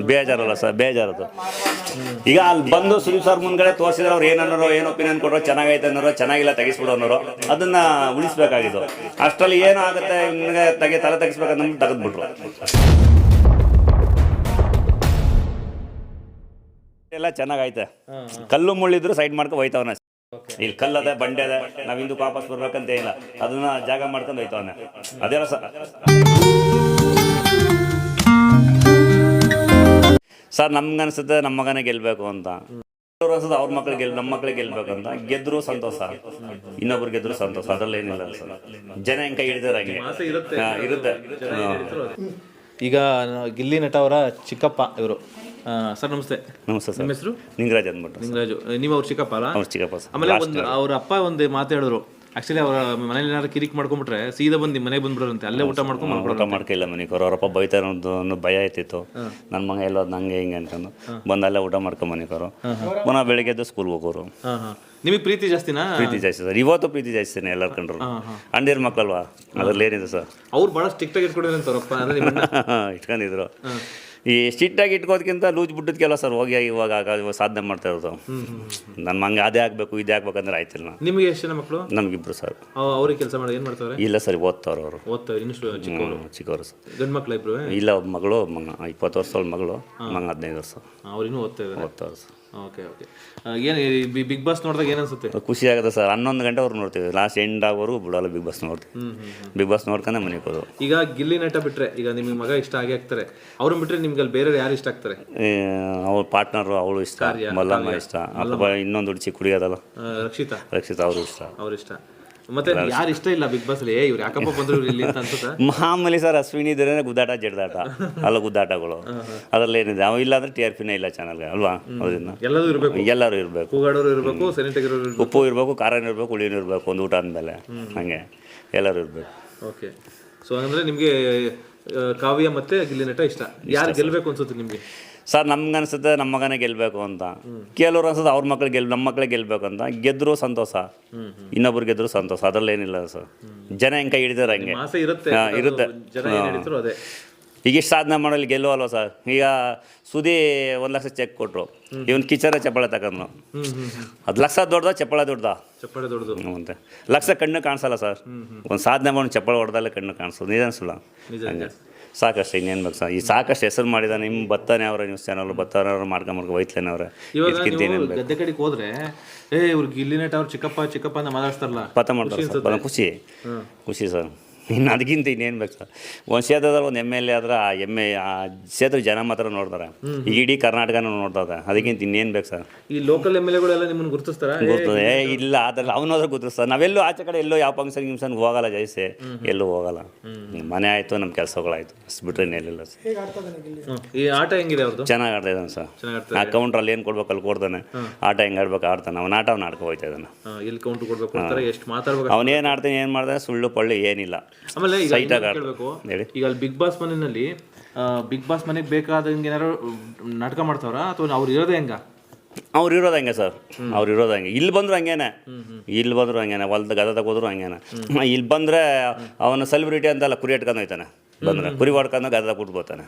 ಬೇಜಾರಲ್ಲ sir, ಬೇಜಾರದು. ಈಗ ಅಲ್ಲಿ ಬಂದು ಸುದೀಪ್ ಸರ್ ಮುಂದ್ಗಡೆ ತೋರಿಸಿದ್ರೆ ಅವ್ರು ಏನನ್ನೋರು ಏನು ಒಪಿನಿಯನ್ ಕೊಟ್ಟರು, ಚೆನ್ನಾಗೈತೆ ಅನ್ನೋರು, ಚೆನ್ನಾಗಿಲ್ಲ ತೆಗಿಸ್ಬಿಡು ಅನ್ನೋರು, ಅದನ್ನ ಉಳಿಸ್ಬೇಕಾಗಿದ್ದು. ಅಷ್ಟರಲ್ಲಿ ಏನೋ ಆಗುತ್ತೆ ನಿಮಗೆ ತಲೆ ತೆಗಿಸ್ಬೇಕಂತ ನಮ್ಗೆ ತೆಗೆದ್ಬಿಟ್ರು. ಎಲ್ಲ ಚೆನ್ನಾಗೈತೆ, ಕಲ್ಲು ಮುಳ್ಳಿದ್ರು ಸೈಡ್ ಮಾಡ್ಕೊಂಡು ಹೋಯ್ತವನ. ಇಲ್ಲಿ ಕಲ್ಲದೆ ಬಂಡೆ ಅದೆ, ನಾವು ಹಿಂದಕ್ಕೆ ವಾಪಸ್ ಬರ್ಬೇಕಂತ ಇಲ್ಲ, ಅದನ್ನ ಜಾಗ ಮಾಡ್ಕೊಂಡು ಹೋಯ್ತವನೆ. ಅದೆಲ್ಲ ಸರ್ ನಮ್ಗೆ ಅನ್ಸುತ್ತೆ ನಮ್ಮ ಮಗನೇ ಗೆಲ್ಬೇಕು ಅಂತ. ಅನ್ಸುತ್ತೆ ಅವ್ರ ಮಕ್ಳಿಗೆ ನಮ್ಮ ಮಕ್ಳಿಗೆ ಗೆಲ್ಬೇಕು ಅಂತ. ಗೆದ್ರು ಸಂತೋಷ, ಇನ್ನೊಬ್ರು ಗೆದ್ರು ಸಂತೋಷ, ಅದ್ರಲ್ಲಿ ಏನಿಲ್ಲ ಸರ್. ಜನ ಹೆಂಗೆ ಕೈ ಹಿಡಿದಾರೆ ಹಂಗೆ ಇರುತ್ತೆ. ಈಗ ಗಿಲ್ಲಿ ನಟ ಅವರ ಚಿಕ್ಕಪ್ಪ ಇವರು. ಸರ್ ನಮಸ್ತೆ. ನಮಸ್ತೆ ಸರ್. ನಿಮ್ಮ ಹೆಸರು? ನಿಂಗರಾಜ್ ಅಂದ್ಬಿಟ್ಟು. ನಿಂಗರಾಜು, ನೀವು ಅವ್ರ ಚಿಕ್ಕಪ್ಪ ಅಲ್ಲ? ಅವ್ರ ಚಿಕ್ಕಪ್ಪ ಸರ್. ಆಮೇಲೆ ಅವ್ರ ಅಪ್ಪ ಒಂದು ಮಾತು ಹೇಳಿದ್ರು, ಆಕ್ಚುಲಿ ಅವ್ರ ಮನೇಲಿ ಏನಾದ್ರು ಕಿರಿಕ್ ಮಾಡ್ಕೊಂಡ್ಬಿಟ್ರೆ ಸೀದಾ ಬಂದು ಮನೆಗೆ ಬಂದ್ಬಿಡೋರಂತೆ, ಅಲ್ಲೇ ಊಟ ಮಾಡ್ಕಿಲ್ಲ ಮನೆಗೆ. ಅವರಪ್ಪ ಬೈತಾರೆ ಅನ್ನೋದು ಭಯ ಆಯ್ತಿತ್ತು. ನನ್ನ ಮಗ ಎಲ್ಲೋದು ನಂಗೆ ಹಿಂಗೆ ಅನ್ಕೊಂಡು ಬಂದು ಅಲ್ಲೇ ಊಟ ಮಾಡ್ಕೊಂಡು ಮನೆಗೋರು. ಪುನಃ ಬೆಳಿಗ್ಗೆ ಎದ್ದು ಸ್ಕೂಲ್ಗೆ ಹೋಗೋರು. ನಿಮಗೆ ಪ್ರೀತಿ ಜಾಸ್ತಿನಾ? ಪ್ರೀತಿ ಜಾಸ್ತಿ ಸರ್, ಇವತ್ತು ಪ್ರೀತಿ ಜಾಸ್ತಿನೇ ಎಲ್ಲರ ಕಂಡ್ರು. ಅಂಡಿರ್ ಮಕ್ಕಳಲ್ವಾ, ಅದ್ರಲ್ಲಿ ಏನಿದೆ ಸರ್. ಅವ್ರು ಭಾಳ ಸ್ಟ್ರಿಕ್ಟ್ ಆಗಿ ಇಟ್ಕೊಂಡಿದ್ರು ಅವರಪ್ಪ, ಇಟ್ಕೊಂಡಿದ್ರು. ಈ ಸ್ಟ್ರಿಕ್ಟಾಗಿ ಇಟ್ಕೋದಕ್ಕಿಂತ ಲೂಜ್ ಬಿಟ್ಟಿದ್ ಕೆಲಸ ಸರ್. ಹೋಗಿ ಇವಾಗ ಸಾಧನೆ ಮಾಡ್ತಾ ಇರೋದು. ನನ್ನ ಮಂಗೆ ಅದೇ ಆಗ್ಬೇಕು ಇದೇ ಆಗ್ಬೇಕಂದ್ರೆ ಆಯ್ತಿಲ್ಲ. ನಿಮಗೆ ಎಷ್ಟು ಜನ ಮಕ್ಕಳು? ನಮಗಿಬ್ರು ಸರ್. ಅವ್ರಿಗೆ ಕೆಲಸ ಮಾಡಿ ಏನು ಮಾಡ್ತಾರೆ? ಇಲ್ಲ ಸರ್, ಓದ್ತಾವ್ರು ಅವರು. ಓದ್ತಾರೆ ಇನ್ನು ಚಿಕ್ಕವರು ಸರ್. ಗಂಡು ಮಕ್ಳು ಇಬ್ರು? ಇಲ್ಲ, ಒಬ್ಬ ಮಗಳು, ಮಗ 20 ವರ್ಷ ಮಗಳು, ಮಗ 15 ವರ್ಷ. ಅವ್ರಿನ್ನೂ ಓದ್ತಾವ್ರು ಸರ್. ಓಕೆ. ಏನು ಬಿಗ್ ಬಾಸ್ ನೋಡಿದಾಗ ಏನು ಅನ್ಸುತ್ತೆ? ಖುಷಿ ಆಗುತ್ತೆ ಸರ್. 11 ಗಂಟೆವರೆಗೂ ನೋಡ್ತೀವಿ, ಲಾಸ್ಟ್ ಎಂಡ್ ಆಗೋರು ಬಿಡೋಲ್ಲ. ಬಿಗ್ ಬಾಸ್ ನೋಡ್ತೀವಿ. ಬಿಗ್ ಬಾಸ್ ನೋಡ್ಕೊಂಡೆ ಮನೆಗೆ ಹೋದು. ಈಗ ಗಿಲ್ಲಿ ನಟ ಬಿಟ್ರೆ, ಈಗ ನಿಮಗೆ ಮಗ ಇಷ್ಟ ಆಗಿ ಆಗ್ತಾರೆ, ಅವ್ರನ್ನ ಬಿಟ್ರೆ ನಿಮ್ಗೆ ಅಲ್ಲಿ ಬೇರೆ ಯಾರು ಇಷ್ಟ ಆಗ್ತಾರೆ? ಅವ್ರ ಪಾರ್ಟ್ನರು ಅವಳು ಇಷ್ಟ, ಮಲ್ಲಮ್ಮ ಇಷ್ಟ, ಅಥವಾ ಇನ್ನೊಂದು ಹುಡುಗಿ ಕುಡಿಯೋದಲ್ಲ ರಕ್ಷಿತಾ ಅವರು ಇಷ್ಟ. ಅವ್ರ ಇಷ್ಟ. ಮತ್ತೆ ಯಾರು ಇಷ್ಟ ಇಲ್ಲ ಬಿಗ್ ಬಾಸ್ ಅಲ್ಲಿ? ಇವ್ರು ಯಾಕಪ್ಪ ಬಂದ್ರು ಇಲ್ಲಿ ಅಂತ ಅನ್ಸುತ್ತಾ? ಮಾಮೂಲಿ ಸರ್, ಅಶ್ವಿನಿ ಇದ್ರೆ ಗುದ್ದಾಟ ಜಡ್ದಾಟ ಅಲ್ಲ, ಗುದ್ದಾಟಗಳು ಅದ್ರಲ್ಲಿ ಏನಿದೆ. ಅವ ಇಲ್ಲಾಂದ್ರೆ TRPನೇ ಇಲ್ಲ ಚಾನಲ್ಗೆ ಅಲ್ವಾ. ಅದರಿಂದ ಎಲ್ಲರೂ ಇರಬೇಕು, ಕೂಗಾಡೋರು ಇರಬೇಕು, ಸೈಲೆಂಟ್ ಆಗಿರೋರು, ಉಪ್ಪು ಇರಬೇಕು, ಖಾರನೂ ಇರಬೇಕು, ಹುಳಿನೂ ಇರಬೇಕು. ಒಂದು ಊಟ ಅಂದಮೇಲೆ ಹಂಗೆ ಎಲ್ಲರೂ ಇರಬೇಕು. ಓಕೆ. ಸೊ ಅಂದ್ರೆ ನಿಮಗೆ ಕಾವ್ಯ ಮತ್ತೆ ಗಿಲ್ಲಿ ನಟ ಇಷ್ಟ. ಯಾರು ಗೆಲ್ಬೇಕು ಅನ್ಸುತ್ತೆ ನಿಮಗೆ? ಸರ್ ನಮ್ಗೆ ಅನ್ಸುತ್ತೆ ನಮ್ಮ ಮಗನೇ ಗೆಲ್ಬೇಕು ಅಂತ. ಕೆಲವ್ರು ಅನ್ಸುತ್ತೆ ಅವ್ರ ಮಕ್ಳಿಗೆ ನಮ್ಮ ಮಕ್ಳಿಗೆ ಗೆಲ್ಬೇಕು ಅಂತ. ಗೆದ್ರು ಸಂತೋಷ, ಇನ್ನೊಬ್ರು ಗೆದ್ರು ಸಂತೋಷ, ಅದ್ರಲ್ಲಿ ಏನಿಲ್ಲ ಸರ್. ಜನ ಹೆಂಗೆ ಕೈ ಹಿಡಿದಾರೆ ಹಂಗೆ ಇರುತ್ತೆ. ಈಗ ಇಷ್ಟು ಸಾಧನೆ ಮಾಡೋಲ್ಲಿ ಗೆಲ್ಲುವಲ್ವ ಸರ್. ಈಗ ಸುದಿ 1 ಲಕ್ಷ ಚೆಕ್ ಕೊಟ್ಟರು, ಇವನ್ ಕಿಚರ ಚಪ್ಪಳೆ ತಗೊಂಡು. 10 ಲಕ್ಷ ದೊಡ್ಡದ, ಚಪ್ಪಳೆ ದೊಡ್ಡದು ಅಂತೆ. ಲಕ್ಷ ಕಣ್ಣು ಕಾಣಿಸಲ್ಲ ಸರ್. ಒಂದು ಸಾಧನೆ ಮಾಡಿ ಚಪ್ಪಳೆ ಹೊಡೆದಲ್ಲೇ ಕಣ್ಣು ಕಾಣಿಸೋದು. ನಿಜ ಸುಳ್ಳ? ಹಂಗೆ ಸಾಕಷ್ಟು ಇನ್ನೇನು ಬೇಕು ಸರ್. ಈ ಸಾಕಷ್ಟು ಹೆಸರು ಮಾಡಿದಾನೆ. ನಿಮ್ಮ ಬತ್ತಾನೆ ಅವರ ನ್ಯೂಸ್ ಚಾನಲ್ ಬತ್ತಾನೆ ಅವ್ರು ಮಾಡ್ಕೊಂಬರ್ಕೊ ಹೋಯ್ತಲೇನೆ ಅವ್ರೆ. ಗದ್ದೆ ಕಡೆಗೆ ಹೋದ್ರೆ ಇವ್ರಿಗೆ ಗಿಲ್ಲಿ ನಟ ಅವ್ರು ಚಿಕ್ಕಪ್ಪ ಅಂತ ಮಾತಾಡ್ತಾರಲ್ಲ, ಪತ ಮಾಡ್ತಾರೆ ಸರ್. ಖುಷಿ ಸರ್. ಇನ್ನು ಅದಕ್ಕಿಂತ ಇನ್ನೇನು ಬೇಕು ಸರ್. ಒಂದು ಕ್ಷೇತ್ರದಲ್ಲಿ ಒಂದು MLA ಆದ್ರೆ ಆ ಕ್ಷೇತ್ರ ಜನ ಮಾತ್ರ ನೋಡ್ತಾರೆ. ಇಡೀ ಕರ್ನಾಟಕನೂ ನೋಡ್ತಾರೆ. ಅದಕ್ಕಿಂತ ಇನ್ನೇನು ಬೇಕು ಸರ್. ಈ ಲೋಕಲ್ MLAಗಳೆಲ್ಲ ನಿಮ್ಮನ್ನು ಗುರುತಿಸ್ತಾರೆ? ಗುರ್ತದೆ ಇಲ್ಲ, ಅದ್ರಲ್ಲಿ ಅವನಾದ್ರೂ ಗುರುತಿಸ್ತಾರೆ. ನಾವೆಲ್ಲೂ ಆಚೆ ಕಡೆ ಎಲ್ಲೋ ಯಾವ ಫಂಕ್ಷನ್ಗೆ ಹೋಗಲ್ಲ, ಜೈಸೆ ಎಲ್ಲೂ ಹೋಗಲ್ಲ. ಮನೆ ಆಯಿತು, ನಮ್ಮ ಕೆಲಸಗಳಾಯ್ತು, ಅಷ್ಟು ಬಿಟ್ಟರೆ ಇನ್ನೇನಿಲ್ಲ ಸರ್. ಈ ಆಟ ಹೆಂಗಿದೆ ಅವ್ರದ್ದು? ಚೆನ್ನಾಗಿ ಆಡ್ತಾ ಇದ್ದಾನೆ ಸರ್. ಆ ಕೌಂಟ್ರಲ್ಲಿ ಏನು ಕೊಡ್ಬೇಕು ಅಲ್ಲಿ ಕೊಡ್ತಾನೆ. ಆಟ ಹೆಂಗೆ ಆಡ್ಬೇಕು ಆಡ್ತಾನೆ. ಅವನ ಆಟ ಅವ್ನು ಆಡ್ಕೊ ಹೋಗ್ತಾ ಇದ್ದಾನೆ. ಎಲ್ಲಿ ಕೌಂಟ್ರ್ ಕೊಡ್ಬೇಕು, ಎಷ್ಟು ಮಾತಾಡ್ಬೇಕು, ಅವನೇನು ಆಡ್ತಾನೆ, ಏನು ಮಾಡ್ತಾನೆ, ಸುಳ್ಳು ಪಳ್ಳಿ ಏನಿಲ್ಲ. ಆಮೇಲೆ ಈಗ ಅಲ್ಲಿ ಬಿಗ್ ಬಾಸ್ ಮನೆಯಲ್ಲಿ ಬಿಗ್ ಬಾಸ್ ಮನೆಗೆ ಬೇಕಾದಂಗೆ ಏನಾರು ನಾಟಕ ಮಾಡ್ತಾವ್ರ ಅಥವಾ ಅವ್ರು ಇರೋದೇ ಹೆಂಗ? ಅವ್ರು ಇರೋದು ಹಂಗೆ ಸರ್. ಅವ್ರು ಇರೋದು ಹಂಗೆ. ಇಲ್ಲಿ ಬಂದ್ರು ಹಂಗೇನೆ, ಹೊಲ್ದ ಗದ ತಗೋದ್ರು ಹಂಗೇನೆ. ಇಲ್ಲಿ ಬಂದರೆ ಅವನ ಸೆಲೆಬ್ರಿಟಿ ಅಂತೆಲ್ಲ ಕುರಿ ಇಟ್ಕೊಂಡು ಹೋಯ್ತಾನೆ. ಬಂದ್ರೆ ಕುರಿ ಹೊಡ್ಕೊಂಡು ಗದ ಕೊಟ್ಬೋತಾನೆ.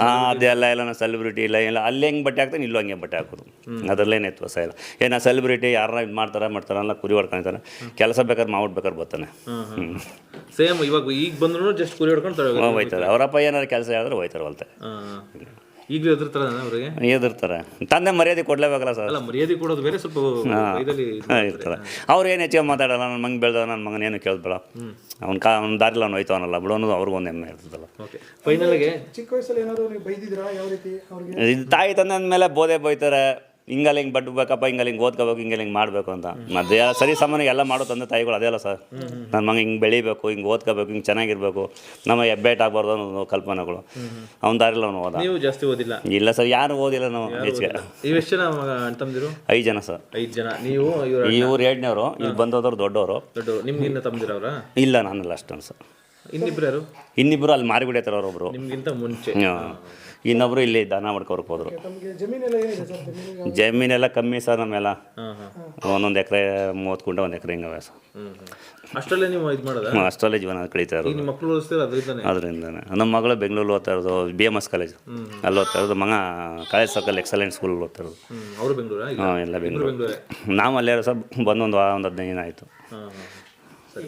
ಅದೆಲ್ಲ ನಾನು ಸೆಲೆಬ್ರಿಟಿ ಇಲ್ಲ ಅಲ್ಲಿ ಹೆಂಗೆ ಬಟ್ಟೆ ಹಾಕ್ತಾನೆ, ಇಲ್ಲೂ ಹಂಗೆ ಬಟ್ಟೆ ಹಾಕೋದು. ಅದರಲ್ಲೇನು ವ್ಯತ್ಯಾಸ ಇಲ್ಲ. ಏನೋ ಸೆಲೆಬ್ರಿಟಿ ಯಾರನ್ನ ಇದು ಮಾಡ್ತಾರಲ್ಲ, ಕುರಿ ಹೊಡ್ಕೊಳ್ತಾನೆ. ಕೆಲಸ ಬೇಕಾದ್ರೆ ಮಾಡ್ಬೇಕಾದ್ರೆ ಬರ್ತಾನೆ. ಸೇಮ್ ಇವಾಗ ಈಗ ಬಂದ್ರು ಜಸ್ಟ್ ಕುರಿ ಹೊಡ್ಕೊಂಡು ಹೋಯ್ತಾರೆ. ಅವರಪ್ಪ ಏನಾದ್ರು ಕೆಲಸ ಹೇಳಿದ್ರೆ ಹೋಯ್ತಾರೆ ಹೊಲ್ತಾರೆ. ಈಗಲೂ ಎದುರ್ತಾರೆ ಅವ್ರಿಗೆ? ಎದುರ್ತಾರೆ. ತಂದೆ ಮರ್ಯಾದೆ ಕೊಡ್ಲೇಬೇಕಲ್ಲ ಸರ್. ಮರ್ಯಾದೆ ಕೊಡೋದು ಬೇರೆ, ಸ್ವಲ್ಪ ಇರ್ತಾರೆ. ಅವ್ರು ಏನು ಹೆಚ್ಚಿಗೆ ಮಾತಾಡಲ್ಲ. ನನ್ನ ಮಗ ಬೆಳೆದ, ನನ್ನ ಮಗನ ಏನು ಕೇಳ್ಬೇಡ, ಅವ್ನ ದಾರಿಲ್ಲ ಅವ್ನು ಹೋಯ್ತು ಅನ್ನಲ್ಲ ಬಿಡೋ ಅನ್ನೋದು ಅವ್ರಿಗೊಂದು ಹೆಮ್ಮೆ ಇರ್ತದಲ್ಲ. ಫೈನಲ್ಗೆ ಚಿಕ್ಕ ವಯಸ್ಸಲ್ಲಿ ಏನಾದ್ರು ಬೈದಿದ್ರಾ? ಯಾವ ರೀತಿ ಅವ್ರಿಗೆ? ಇದು ತಾಯಿ ತಂದೆ ಅಂದಮೇಲೆ ಬೋಧೆ ಬೈತಾರೆ. ಹಿಂಗಲ್ಲಿ ಹಿಂಗೆ ಬಡ್ಬೇಕಪ್ಪ, ಹಿಂಗೆ ಓದ್ಕೋಬೇಕು, ಹಿಂಗೆ ಮಾಡಬೇಕು ಅಂತ. ಮತ್ತೆ ಸರಿ ಸಾಮಾನ್ಯ ಎಲ್ಲ ಮಾಡೋ ತಂದೆ ತಾಯಿಗಳು ಅದೇ ಅಲ್ಲ ಸರ್. ನನ್ನ ಮಗ ಹಿಂಗೆ ಬೆಳಿಬೇಕು, ಹಿಂಗೆ ಓದ್ಕೋಬೇಕು, ಹಿಂಗೆ ಚೆನ್ನಾಗಿರ್ಬೇಕು, ನಮ್ಮ ಹೆಬ್ಬೆಟ್ ಆಗಬಾರ್ದು ಅನ್ನೋ ಕಲ್ಪನೆಗಳು. ಅವ್ನ ದಾರಿಲ್ಲ ಅವ್ನು ಓದ. ನೀವು ಜಾಸ್ತಿ ಓದಿಲ್ಲ? ಇಲ್ಲ ಸರ್, ಯಾರು ಓದಿಲ್ಲ ನಾವು ಹೆಚ್ಚಿಗೆ. ನೀವು ಎಷ್ಟು ಜನ ತಮ್ಮದಿರು? 5 ಜನ ಸರ್. 5 ಜನ. ನೀವು ಇವ್ರು 2ನೇವರು, ಇಲ್ಲಿ ಬಂದೋದವ್ರು ದೊಡ್ಡವರು. ನಿಮ್ಗಿನ್ನ ತಮ್ಮದಿರವ್ರ? ಇಲ್ಲ, ನಾನಲ್ಲ ಅಷ್ಟೊಂದು ಸರ್. ಇನ್ನಿಬ್ರು ಯಾರು? ಇನ್ನಿಬ್ರು ಅಲ್ಲಿ ಮಾರಿಬಿಡೈತಾರೆ ಅವರೊಬ್ರು ನಿಮ್ಗಿಂತ ಮುಂಚೆ. ಇನ್ನೊಬ್ರು ಇಲ್ಲಿ ದನ ಮಾಡ್ಕೊರ್ಕ್ ಹೋದ್ರು. ತಮಗೆ ಜಮೀನೆಲ್ಲ ಏನಿದೆ ಸರ್? ಜಮೀನು ಜಮೀನೆಲ್ಲ ಕಮ್ಮಿ ಸರ್ ನಮ್ಮೆಲ್ಲ, ಹಾಂ ಹಾಂ ಒಂದೊಂದು ಎಕರೆ 30 ಗುಂಟೆ 1 ಎಕರೆ ಹಿಂಗವೆ ಸರ್. ಅಷ್ಟಲ್ಲೇ ನೀವು ಇದು ಮಾಡೋದಾ? ಅಷ್ಟರಲ್ಲೇ ಜೀವನ ಕಳೀತಾ ಇರೋದು. ನಿಮ್ಮ ಮಕ್ಕಳು ಓದಿಸ್ತೀರ ಅದರಿಂದನೇ? ಅದರಿಂದನೇ. ನಮ್ಮ ಮಗಳು ಬೆಂಗಳೂರು ಓದ್ತಾ ಇರೋದು, BMS ಕಾಲೇಜ್ ಅಲ್ಲಿ ಓದ್ತಾ ಇರೋದು. ಮಗ ಕಾಲೇಜ್ ಸರ್ಕಲ್ ಎಕ್ಸಲೆಂಟ್ ಸ್ಕೂಲ್ ಓದ್ತಾ ಇರೋದು. ಅವರು ಬೆಂಗಳೂರಾ? ಹಾಂ, ಎಲ್ಲ ಬೆಂಗಳೂರು. ನಾವು ಅಲ್ಲೇ ಸರ್ ಬಂದು ಒಂದು 15 ದಿನ ಆಯಿತು. ಹಾಂ ಹಾಂ ಸರಿ,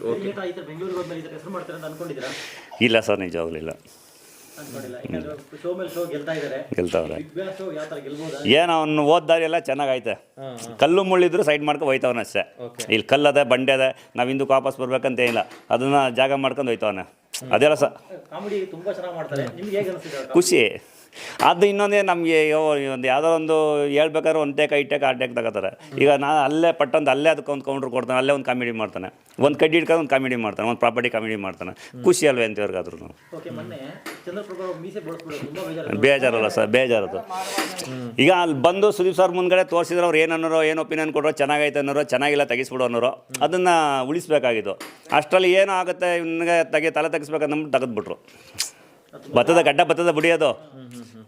ಇಲ್ಲ ಸರ್, ನಿಜವಾಗ್ಲೂ ಇಲ್ಲ. ಗೆಲ್ತಾವ್ರೆ. ಏನು ಅವ್ನು ಓದ್ದಾರಿ ಎಲ್ಲ ಚೆನ್ನಾಗೈತೆ. ಕಲ್ಲು ಮುಳ್ಳಿದ್ರು ಸೈಡ್ ಮಾಡ್ಕೊಂಡು ಹೋಯ್ತವನ ಅಷ್ಟೇ. ಇಲ್ಲಿ ಕಲ್ಲದೆ ಬಂಡೆ ಅದೆ, ನಾವು ಹಿಂದಕ್ಕೆ ವಾಪಸ್ ಬರ್ಬೇಕಂತ ಏನಿಲ್ಲ, ಅದನ್ನ ಜಾಗ ಮಾಡ್ಕೊಂಡು ಹೋಯ್ತವನೆ. ಅದೆಲ್ಲ ಖುಷಿ. ಅದು ಇನ್ನೊಂದೇ ನಮಗೆ ಒಂದು ಯಾವುದೋ ಒಂದು ಹೇಳ್ಬೇಕಾದ್ರೆ 1 ಟೇಕ್ 5 ಟೇಕ್ 6 ಟೇಕ್ ತಗೋತಾರೆ. ಈಗ ನಾನು ಅಲ್ಲೇ ಪಟ್ಟಂತ ಅಲ್ಲೇ ಅದಕ್ಕೆ ಒಂದು ಕೌಂಟ್ರ್ ಕೊಡ್ತಾನೆ, ಅಲ್ಲೇ ಒಂದು ಕಾಮಿಡಿ ಮಾಡ್ತಾನೆ, ಒಂದು ಕಡ್ಡಿ ಹಿಡ್ಕೊಂಡು ಒಂದು ಕಾಮಿಡಿ ಮಾಡ್ತಾನೆ, ಒಂದು ಪ್ರಾಪರ್ಟಿ ಕಾಮಿಡಿ ಮಾಡ್ತಾನೆ. ಖುಷಿ ಅಲ್ವೇ ಅಂತವ್ರಿಗಾದ್ರೂ ಬೇಜಾರಲ್ಲ ಸರ್, ಬೇಜಾರದು. ಈಗ ಅಲ್ಲಿ ಬಂದು ಸುದೀಪ್ ಸರ್ ಮುಂದ್ಗಡೆ ತೋರಿಸಿದ್ರೆ ಅವ್ರು ಏನನ್ನೋರೋ, ಏನು ಒಪಿನಿಯನ್ ಕೊಡೋ, ಚೆನ್ನಾಗೈತೆ ಅನ್ನೋರು, ಚೆನ್ನಾಗಿಲ್ಲ ತೆಗಿಸ್ಬಿಡು ಅನ್ನೋರು, ಅದನ್ನು ಉಳಿಸ್ಬೇಕಾಗಿತ್ತು. ಅಷ್ಟರಲ್ಲಿ ಏನೋ ಆಗುತ್ತೆ ಇವನಿಗೆ ತಲೆ ತೆಗಿಸ್ಬೇಕಂದ್ಬಿಟ್ಟು ತೆಗೆದ್ಬಿಟ್ರು. ಬರ್ತದೆ ಗಡ್ಡ, ಬರ್ತದೆ ಬಿಡಿಯೋದು,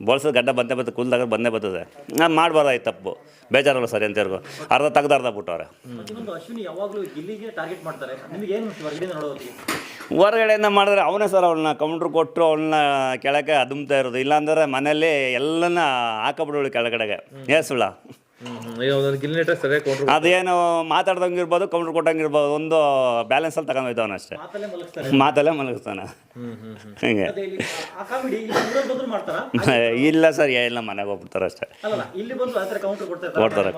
ಬೋಳ್ಸೋದು ಗಡ್ಡ ಬಂದೇ ಕೂಲ್ದಾಗ ಬಂದೇ ಬರ್ತದೆ. ನಾನು ಮಾಡಬಾರ್ದಾಯ್ತು ತಪ್ಪು, ಬೇಜಾರಲ್ಲ ಸರಿ ಅಂತೇರ್ಗು. ಅರ್ಧ ತೆಗ್ದು ಅರ್ಧ ಬಿಟ್ಟವ್ರೆ. ಹೊರಗಡೆಯಿಂದ ಮಾಡಿದ್ರೆ ಅವನೇ ಸರ್ ಅವಳನ್ನ ಕೌಂಟ್ರ್ ಕೊಟ್ಟರು ಅವಳನ್ನ ಕೆಳಗೆ ಅದುಮ್ತಾ ಇರೋದು. ಇಲ್ಲಾಂದರೆ ಮನೇಲಿ ಎಲ್ಲನ ಹಾಕಬಿಡೋಳು ಕೆಳಗಡೆಗೆ. ಸುಳ್ಳ ಅದೇನು ಮಾತಾಡ್ದಂಗೆ ಇರ್ಬೋದು, ಕೌಂಟ್ರ್ ಕೊಟ್ಟಂಗೆ ಇರ್ಬೋದು, ಒಂದು ಬ್ಯಾಲೆನ್ಸಲ್ಲಿ ತಗೊಂಡೋಯ್ತವನ ಅಷ್ಟೇ. ಮಾತಲ್ಲೇ ಮಲಗಿಸ್ತಾನೆ ಹಿಂಗೆ. ಇಲ್ಲ ಸರ್, ಇಲ್ಲ, ಮನೆಗೆ ಹೋಗ್ಬಿಡ್ತಾರೆ ಅಷ್ಟೇ. ಕೊಡ್ತಾರೆ.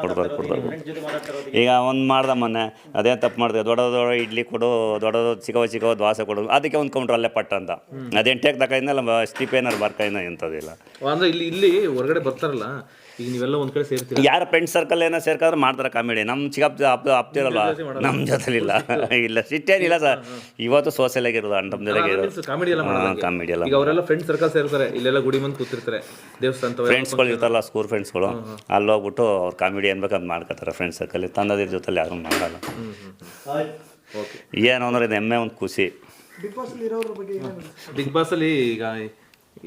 ಈಗ ಒಂದು ಮಾಡ್ದೆ ಮೊನ್ನೆ, ಅದೇ ತಪ್ಪು ಮಾಡಿದೆ. ದೊಡ್ಡ ಇಡ್ಲಿ ಕೊಡು, ದೊಡ್ಡದು ಚಿಕ್ಕವ ದೋಸೆ ಕೊಡು, ಅದಕ್ಕೆ ಒಂದು ಕೌಂಟ್ರ್ ಅಲ್ಲೇ ಪಟ್ಟ ಅಂತ. ಅದೇನು ಟೇಕ್ ತಗೊಂಡಿಲ್ಲ, ಸ್ಟಿಪೇನರ್ ಬರ್ಕೈನ ಎಂಥದಿಲ್ಲ. ಅಂದರೆ ಇಲ್ಲಿ ಹೊರಗಡೆ ಬರ್ತಾರಲ್ಲ, ಈಗ ನೀವೆಲ್ಲ ಒಂದು ಕಡೆ ಸೇರ್ತೀವಿ, ಯಾರ ಫ್ರೆಂಡ್ ಸರ್ಕಲ್ ಏನೋ ಸೇರ್ಕಾದ್ರೆ ಮಾಡ್ತಾರೆ ಕಾಮಿಡಿ. ನಮ್ಮ ಚಿಕ್ಕ ಅಪ್ತಿರಲ್ಲ, ನಮ್ಮ ಜೊತೆಲಿಲ್ಲ. ಇಲ್ಲ, ಸಿಟ್ಟೇನಿಲ್ಲ ಸರ್. ಇವತ್ತು ಸೋಷಿಯಲ್ ಆಗಿರೋದು, ನಮ್ಮ ಜೊತೆಗೆ ಕಾಮಿಡಿ ಎಲ್ಲ ಕಾಮಿಡಿ ಎಲ್ಲ. ಈಗ ಅವರೆಲ್ಲ ಫ್ರೆಂಡ್ ಸರ್ಕಲ್ ಸೇರ್ತಾರೆ, ಇಲ್ಲೆಲ್ಲ ಗುಡಿ ಮುಂದೆ ಕೂತಿರ್ತಾರೆ, ದೇವಸ್ಥಾನ ಫ್ರೆಂಡ್ಸ್ಗಳು ಇರ್ತಾರಲ್ಲ, ಸ್ಕೂಲ್ ಫ್ರೆಂಡ್ಸ್ಗಳು, ಅಲ್ಲಿ ಹೋಗ್ಬಿಟ್ಟು ಅವ್ರು ಕಾಮಿಡಿ ಅನ್ಬೇಕಂತ ಮಾಡ್ಕೋತಾರೆ. ಫ್ರೆಂಡ್ ಸರ್ಕಲ್ ತಂದದಿರ ಜೊತೆಲಿ ಯಾರು ಮಾಡಲ್ಲ. ಏನು ಅಂದ್ರೆ ಇದು ಹೆಮ್ಮೆ, ಒಂದು ಖುಷಿ. ಬಿಗ್ ಬಾಸಲ್ಲಿ ಈಗ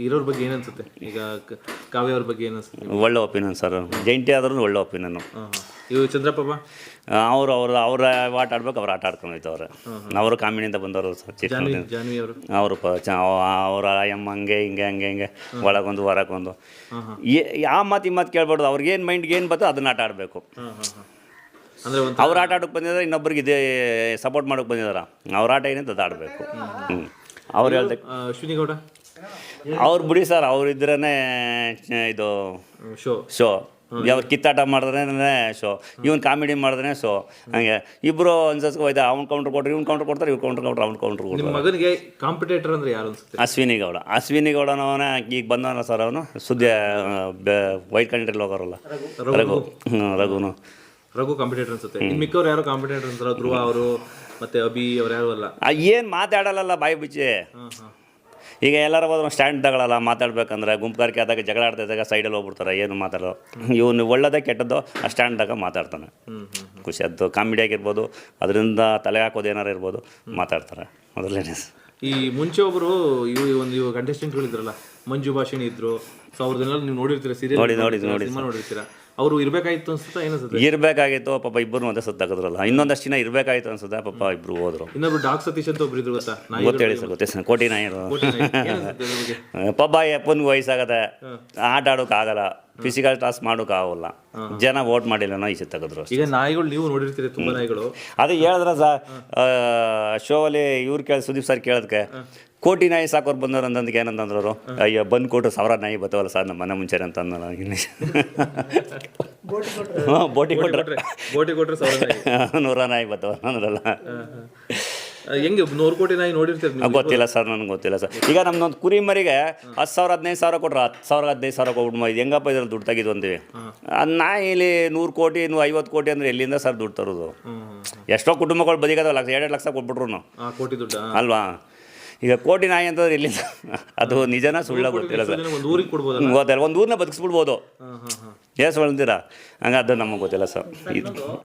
ಇರೋರ ಬಗ್ಗೆ ಏನು ಅನ್ಸುತ್ತೆ? ಈಗ ಕಾವ್ಯ ಅವ್ರ ಬಗ್ಗೆ ಏನು ಅನ್ಸುತ್ತೆ? ಒಳ್ಳೆ ಒಪಿನಿಯನ್ ಸರ್, ಜೈಂಟಿ ಆದ್ರೂ ಒಳ್ಳೆ ಒಪಿನಿಯನ್ನು. ಇವು ಚಂದ್ರಪ್ಪ ಅವ್ರ ಆಟ ಆಡ್ಬೇಕು, ಅವ್ರು ಆಟ ಆಡ್ಕೊಂಡು ಹೋಯ್ತವ್ರೆ. ಅವರು ಕಾಮಿಡಿಯಿಂದ ಬಂದವರು ಜಾನ್ವಿ ಅವರು, ಅವರು ಅವ್ರ ಅಯ್ಯಮ್ಮ ಹಂಗೆ ಹಿಂಗೆ ಒಳಗೊಂದು ಹೊರಗೊಂದು. ಯಾವ ಮಾತು ಕೇಳ್ಬಾರ್ದು. ಅವ್ರಿಗೇನು ಮೈಂಡ್ಗೆ ಏನು ಬರ್ತೋ ಅದನ್ನ ಆಟ ಆಡಬೇಕು. ಅಂದರೆ ಅವ್ರು ಆಟ ಆಡೋಕ್ಕೆ ಬಂದಿದ್ದಾರೆ, ಇನ್ನೊಬ್ರಿಗೆ ಇದೇ ಸಪೋರ್ಟ್ ಮಾಡೋಕ್ಕೆ ಬಂದಿದ್ದಾರೆ. ಅವ್ರ ಆಟ ಏನಿದೆ ಅದು ಆಡಬೇಕು. ಅವ್ರು ಹೇಳ್ದೆ ಅಶ್ವಿನಿ ಗೌಡ ಅವ್ರು ಬಿಡಿ ಸರ್, ಅವ್ರು ಇದ್ರೇ ಇದು ಶೋ. ಅವ್ರು ಕಿತ್ತಾಟ ಮಾಡಿದ್ರೆ ಶೋ, ಇವ್ನು ಕಾಮಿಡಿ ಮಾಡಿದ್ರೆ ಶೋ. ಹಂಗೆ ಇಬ್ಬರು ಅನ್ಸಸ್ಗೆ ಹೋಯ್ತಾ, ಅವ್ನು ಕೌಂಟ್ರ್ ಕೊಟ್ಟರೆ ಇವ್ನು ಕೌಂಟ್ರ್ ಕೊಡ್ತಾರೆ, ಇವ್ರು ಕೌಂಟ್ರ್ ಅವ್ನು ಕೌಂಟ್ರ್ ಕೊಡ್ತಾರೆ. ಮಗನಿಗೆ ಕಾಂಪಿಟೇಟರ್ ಅಂದರೆ ಯಾರು ಅನ್ಸುತ್ತೆ? ಅಶ್ವಿನಿ ಗೌಡನವನ ಈಗ ಬಂದವನ ಸರ್. ಅವನು ಸುದ್ದಿ ವೈಟ್ ಕಂಟ್ರಿಲಿ ಹೋಗೋರಲ್ಲ, ರಘು ಕಾಂಪಿಟೇಟರ್ ಅನ್ಸುತ್ತೆ. ಮಿಕ್ಕವ್ರು ಯಾರು ಕಾಂಪಿಟೇಟರ್ ಅಂತಾರ? ಧ್ರುವ ಅವರು ಮತ್ತೆ ಅಭಿ ಅವ್ರು ಯಾರು ಅಲ್ಲ. ಏನು ಮಾತಾಡಲ್ಲ ಬಾಯಿ ಬಿಚ್ಚಿ. ಈಗ ಎಲ್ಲರೂ ಹೋದ್ರೆ ಸ್ಟ್ಯಾಂಡ್ ತಗೊಳ್ಳಲ್ಲ ಮಾತಾಡ್ಬೇಕಂದ್ರೆ. ಗುಂಪುಗಾರಿಕೆ ಆದಾಗ ಜಗಳ ಆಡ್ತಿದ್ದಾಗ ಸೈಡಲ್ಲಿ ಹೋಗ್ಬಿಡ್ತಾರೆ, ಏನು ಮಾತಾಡೋ. ಇವನು ಒಳ್ಳೆದೇ ಕೆಟ್ಟದ್ದು ಆ ಸ್ಟ್ಯಾಂಡ್ದಾಗ ಮಾತಾಡ್ತಾನೆ. ಖುಷಿ ಅದು ಕಾಮಿಡಿ ಆಗಿರ್ಬೋದು, ಅದರಿಂದ ತಲೆ ಹಾಕೋದು ಏನಾರು ಇರ್ಬೋದು, ಮಾತಾಡ್ತಾರೆ. ಮೊದಲನೇ ಈ ಮುಂಚೆ ಒಬ್ಬರು ಇವು ಕಂಟೆಸ್ಟೆಂಟ್ಗಳಿದ್ರಲ್ಲ, ಮಂಜು ಭಾಷಿಣಿ ಇದ್ರು. ಸೊ ಅವ್ರದ್ದೆಲ್ಲ ನೀವು ನೋಡಿರ್ತೀರ, ಸೀರಿಯಲ್ ಸಿನಿಮಾ ನೋಡಿರ್ತೀರ. ಅವರು ಇರಬೇಕಾಗಿತ್ತು ಅನ್ಸುತ್ತಾ? ಏನಿಸುತ್ತೆ? ಇರಬೇಕಾಗಿತ್ತು ಪಾಪ. ಇಬ್ಬರು ಒಂದೇ ಸತ್ತಾಗದ್ರಲ್ಲ, ಇನ್ನೊಂದಷ್ಟು ದಿನ ಇರಬೇಕಾಗಿತ್ತು ಅನ್ಸುತ್ತೆ ಪಾಪ. ಇಬ್ಬರು ಹೋದ್ರು. ಇನ್ನೊಬ್ರು ಡಾಕ್ ಸತೀಶ್ ಅಂತ ಒಬ್ರು ಇದ್ರು, ಗೊತ್ತಾ? ಗೊತ್ತೇಳಿ ಸರ್, ಗೊತ್ತೇ ಸರ್. ಕೋಟಿ ನಾಯಿರು ಪಾಪ. ಅಪ್ಪನಿಗೆ ವಯಸ್ಸಾಗತ್ತೆ, ಆಟ ಆಡೋಕ್ಕಾಗಲ್ಲ, ಫಿಸಿಕಲ್ ಟಾಸ್ಕ್ ಮಾಡೋಕ್ಕಾಗಲ್ಲ. ಜನ ವೋಟ್ ಮಾಡಿಲ್ಲ ಈಚೆ ತೆಗೆದ್ರು. ಈಗ ನಾಯಿಗಳು ನೀವು ನೋಡಿರ್ತೀರಿ, ತುಂಬ ನಾಯಿಗಳು. ಅದೇ ಹೇಳಿದ್ರ ಸರ್ ಶೋ ಅಲ್ಲಿ ಇವ್ರು ಸುದೀಪ್ ಸರ್ ಕೇಳೋದಕ್ಕೆ, ಕೋಟಿ ನಾಯಿ ಸಾಕೋರು ಬಂದವ್ರು ಅಂತಂದಕ್ಕೆ ಏನಂತಂದ್ರು ಅವರು, ಅಯ್ಯೋ ಬಂದು ಕೊಟ್ಟರು 1000 ನಾಯಿ ಬರ್ತವಲ್ಲ ಸರ್ ನಮ್ಮ ಮನೆ ಮುಂಚೆ ಅಂತ ಅಂದ. ಬೋಟಿ ಕೊಟ್ಟರೆ 100 ನಾಯಿ ಬರ್ತವ ಅಂದ್ರಲ್ಲ. ಹೆಂಗೆ 100 ಕೋಟಿ ನಾಯಿ ನೋಡಿರ್ತೀರಿ? ಗೊತ್ತಿಲ್ಲ ಸರ್, ನನಗೆ ಗೊತ್ತಿಲ್ಲ ಸರ್. ಈಗ ನಮ್ದೊಂದು ಕುರಿ ಮರಿಗೆ 10,000 15,000 ಕೊಟ್ರೆ 10,000 15,000 ಕೊಟ್ಬಿಟ್ಟು ಇದು ಹೆಂಗಪ್ಪ ಇದ್ರಲ್ಲಿ ದುಡ್ಡು ತೆಗಿದು ಅಂತೀವಿ. ನಾಯಿಲಿ 100 ಕೋಟಿ 50 ಕೋಟಿ ಅಂದರೆ ಎಲ್ಲಿಂದ ಸರ್ ದುಡ್ಡು ತರೋದು? ಎಷ್ಟೋ ಕುಟುಂಬಗಳು ಬದುಕದಲ್ಲ, 2 ಲಕ್ಷ ಕೊಟ್ಬಿಟ್ರು ಕೋಟಿ ದುಡ್ಡು ಅಲ್ವಾ? ಈಗ ಕೋಟಿ ನಾಯಿ ಅಂತಂದ್ರೆ ಇಲ್ಲಿಂದ ಅದು ನಿಜನ ಸುಳ್ಳ ಗೊತ್ತಿಲ್ಲ ಸರ್. ಗೊತ್ತಿಲ್ಲ, ಒಂದು ಊರನ್ನ ಬದುಕಿಸ್ಬಿಡ್ಬೋದು. ಎಷ್ಟು ಹೇಳ್ತೀರಾ? ಹಂಗೆ ಅದು ನಮಗೆ ಗೊತ್ತಿಲ್ಲ ಸರ್.